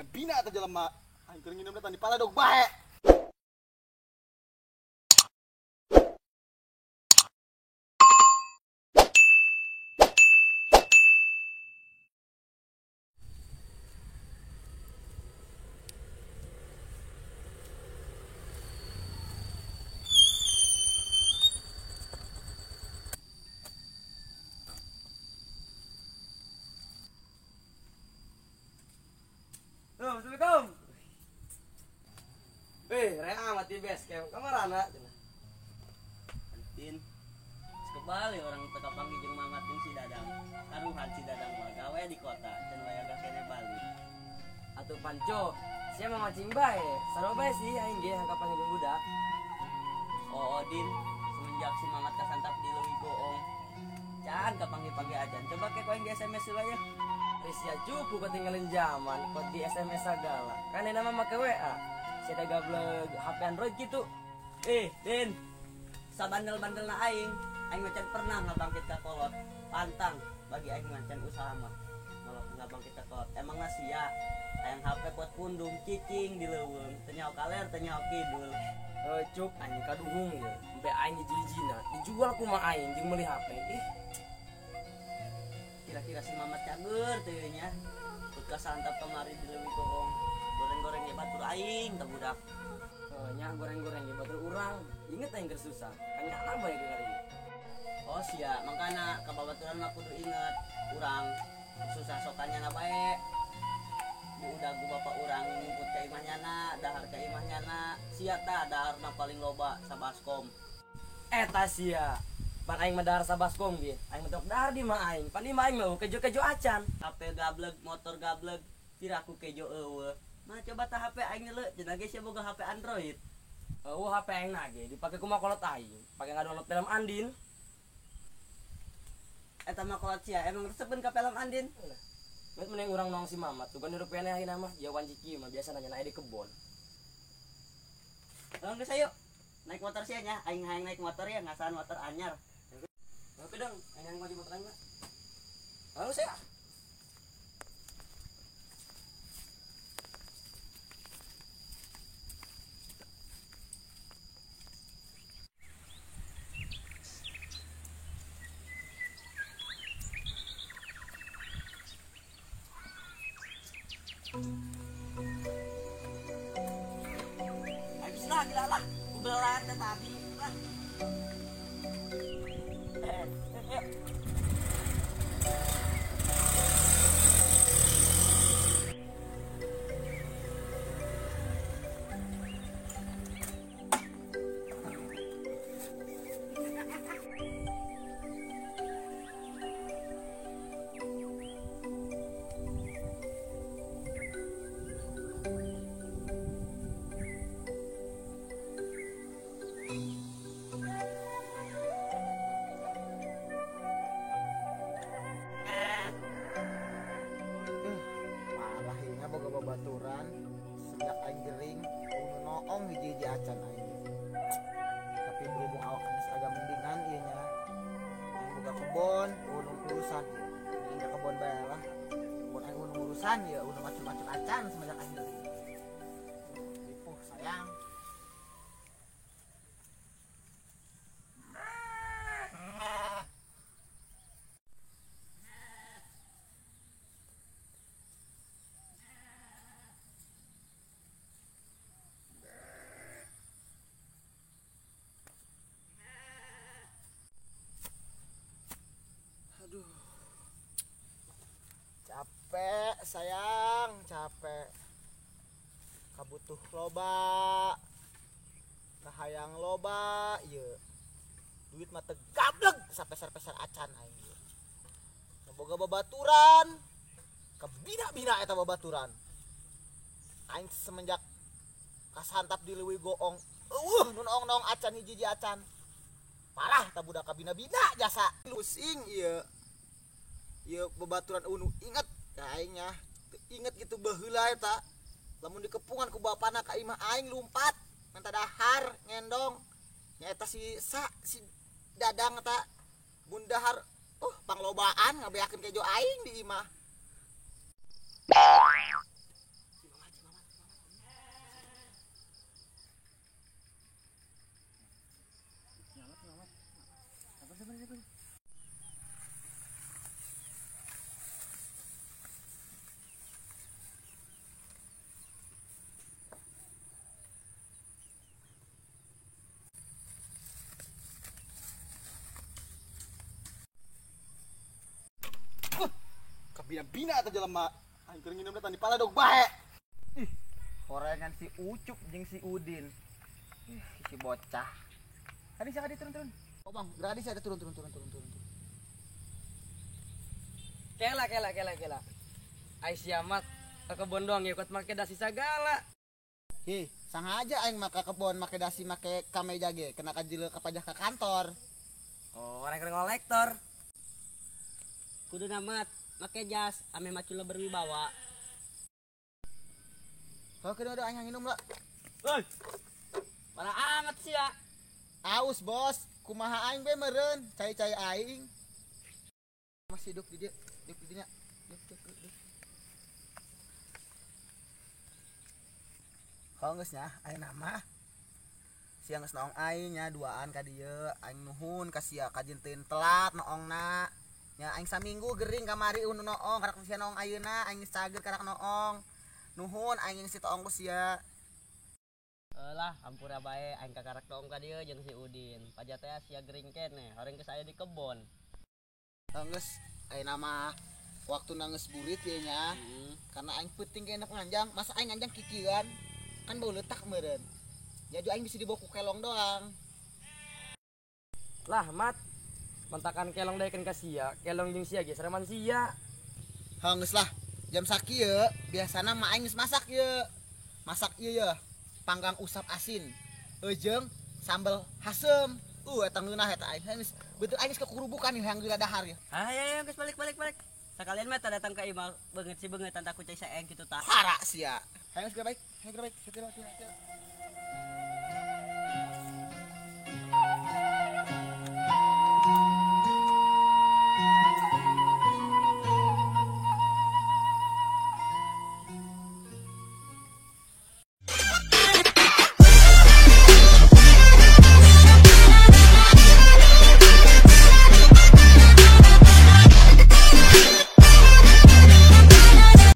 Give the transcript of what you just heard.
bina atau jelema. Aing keur nginum tadi pala dog bae. Assalamualaikum. Rek amat di base camp. Kamarana cenah. Antin. Sekebali orang teka panggil jeung mamatin si Dadang. Karuhan si Dadang mah gawe di kota, cenah aya ka kene Bali. Atuh Panco, sia mah macing bae. Sarua bae sih aing ge hangka panggil budak. Oh, Odin, semenjak si Mamat kasantap di Leuwi Goong. Can kapanggil-panggil ajan. Coba ke koeng di SMS heula ya. Sia cukup ketinggalan zaman, kok di SMS segala. Kan ini nama make WA. Si ada gablek HP Android gitu. Din. Sabandel-bandelna aing macan pernah ngabangkit ka kolot. Pantang bagi aing macan usaha mah. Malah ngabangkit ka kolot. Emang sia hayang HP kuat pundung cicing di leuweung, teu nyaho kaler, teu nyaho kidul. Cuk anjing kaduhung ye. Sampai aing jijina, dijual kumaha aing jeung meuli HP. Kira-kira si Mamat cager teh nya. Bekas santap kemari di Leuwi Goong. Goreng-goreng ge batur aing teh budak. Nya goreng-goreng ge batur urang. Inget aing keur susah. Kan nyana bae keur ieu. Oh sia, mangkana ka babaturan mah kudu inget urang susah sokanya na bae. Di udagu bapak urang ngikut ka imah nyana, dahar ka imah nyana. Sia tah daharna paling loba sabaskom. Eta sia. Pan aing medar sabaskom ge, aing mentok dahar di mah aing. Pan di mah aing mah kejo-kejo acan. HP gableg, motor gableg, tiraku kejo eueuh. Mah coba tah HP aing leuk, cenah ge sia boga HP Android. HP aing na ge dipake kumaha kolot aing, pake ngadownload film Andin. Eta mah kolot sia, emang resepkeun ka film Andin? Met mending urang nong si Mamat, tuh kan hirup pene ayeuna mah, jauhan ciki mah biasa nanya di kebon. Tolong geus ayo. Naik motor sia nya, aing hayang naik motor ya, ngasahan motor anyar. Oke dong, yang wajib motor aja. Halo saya. Habislah gila lah, kubelan tetapi lah. Babaturan sejak aing gering unu noong hiji-hiji acan aing. Tapi berhubung awak geus agak mendingan ieu nya. Aing boga kebon, unu urusan ieu. Ini kebon bae lah. Kebon aing unu urusan ieu, unu macam-macam acan semenjak aing gering. Ripuh sayang. Capek sayang, capek. Kabutuh loba, kahayang loba, ieu. Duit mah teu gablek sapeser-peser acan aing ieu. Boga babaturan, kabina-bina eta babaturan. Aing semenjak kasantap di Leuwi Goong, nu noong-noong acan hiji-hiji acan. Parah ta budak kabina-bina jasa. Pusing ieu. Ieu babaturan unu inget ka aing nya. Inget gitu baheula eta. Lamun dikepungan ku bapana ka imah aing lumpat, minta dahar ngendong. Nya eta si Dadang eta bundahar panglobaan ngabeakeun kejo aing di imah. Kabina-bina atau jelema. Aing keur nginum tadi pala dog bae. Horengan si Ucup jeung si Udin. Si bocah. Tadi siapa turun. Oh bang, gradis ada turun. Kela. Aisyah mat ke kebon doang ikut make dasi segala. Sangaja aing maka kebon make dasi make kameja ge kena kajil kapajah ke kantor. Oh, orang keren kolektor. Kudu namat make jas ame macula berwibawa. Kalau kedua aing nginum lah. Woi. Parah amat sih ya. Aus bos, kumaha aing be meureun, cai-cai aing. Masih duduk di dia, duduk di dinya. Duduk. Geus nya, aing nama. Siang geus naong aing nya duaan ka dieu, aing nuhun ka sia kajinteun telat noongna. Nya aing saminggu gering kamari unu noong, karak sia noong ayeuna aing geus cager karak noong. Nuhun aing geus toong ku sia. Lah hampura bae aing kakarak doong ka dieu jeung si Udin. Pajatnya sia gering kene, horeng geus aya di kebon. Geus aing nama waktu geus burit ye nya. Karena aing peuting ke enak nganjang, masa aing nganjang kikieuan. Kan bau letak meureun. Jadi aing bisa dibawa ku kelong doang. Lah mat mentakan kelong daekeun ka sia, kelong jeung sia ge sareman sia. Geus lah, jam sakieu biasana mah aing geus masak ye. Masak ieu ye, panggang usap asin. Jeung sambal hasem. Eta ngeunah eta aing geus betul aing geus kekurubukan ieu hang dahar ye. Ya geus balik. Sekalian mah datang ka imah beungeut tak kucai saeng kitu tah. Hara sia. Hayang geus baik. Hayang geus baik.